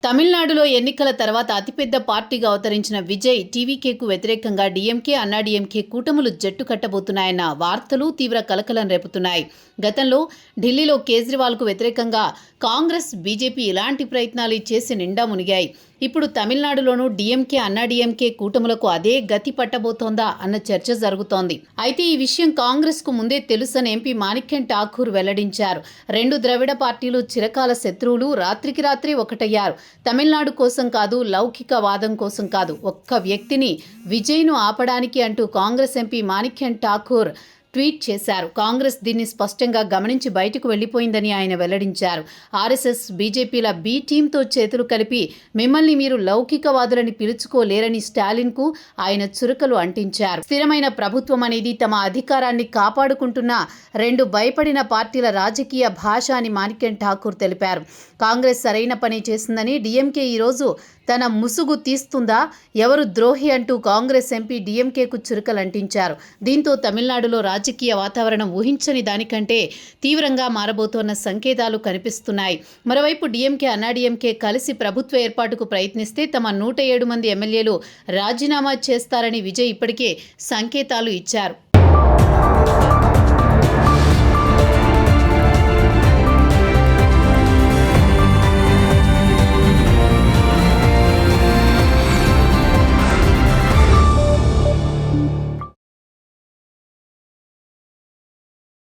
తమిళనాడులో ఎన్నికల తర్వాత అతిపెద్ద పార్టీగా అవతరించిన విజయ్ టీవీకేకు వ్యతిరేకంగా డీఎంకే అన్నాడీఎంకే కూటములు జట్టు కట్టబోతున్నాయన్న వార్తలు తీవ్ర కలకలం రేపుతున్నాయి. గతంలో ఢిల్లీలో కేజ్రీవాల్కు వ్యతిరేకంగా కాంగ్రెస్, బీజేపీ ఇలాంటి ప్రయత్నాలు చేసి నిండా మునిగాయి. ఇప్పుడు తమిళనాడులోనూ డీఎంకే అన్నాడీఎంకే కూటములకు అదే గతి పట్టబోతోందా అన్న చర్చ జరుగుతోంది. అయితే ఈ విషయం కాంగ్రెస్కు ముందే తెలుసని ఎంపీ మాణిక్యం ఠాకూర్ వెల్లడించారు. రెండు ద్రవిడ పార్టీలు చిరకాల శత్రువులు రాత్రికి రాత్రి ఒకటయ్యారు. తమిళనాడు కోసం కాదు, లౌకిక వాదం కోసం కాదు, ఒక్క వ్యక్తిని, విజయ్ను ఆపడానికి అంటూ కాంగ్రెస్ ఎంపీ మాణిక్యం ఠాకూర్ ట్వీట్ చేశారు. కాంగ్రెస్ దీన్ని స్పష్టంగా గమనించి బయటకు వెళ్లిపోయిందని ఆయన వెల్లడించారు. ఆర్ఎస్ఎస్, బీజేపీల బి టీంతో చేతులు కలిపి మిమ్మల్ని మీరు లౌకికవాదులని పిలుచుకోలేరని స్టాలిన్కు ఆయన చురకలు అంటించారు. స్థిరమైన ప్రభుత్వం అనేది తమ అధికారాన్ని కాపాడుకుంటున్న రెండు భయపడిన పార్టీల రాజకీయ భాష అని మాణిక్యం ఠాకూర్ తెలిపారు. కాంగ్రెస్ సరైన పని చేసిందని డీఎంకే ఈరోజు తన ముసుగు తీస్తుందా, ఎవరు ద్రోహి అంటూ కాంగ్రెస్ ఎంపీ డీఎంకేకు చురకలంటించారు. దీంతో తమిళనాడులో రాజకీయ వాతావరణం ఊహించని దానికంటే తీవ్రంగా మారబోతోన్న సంకేతాలు కనిపిస్తున్నాయి. మరోవైపు డీఎంకే అన్నాడీఎంకే కలిసి ప్రభుత్వ ఏర్పాటుకు ప్రయత్నిస్తే తమ 107 మంది ఎమ్మెల్యేలు రాజీనామా చేస్తారని విజయ్ ఇప్పటికే సంకేతాలు ఇచ్చారు.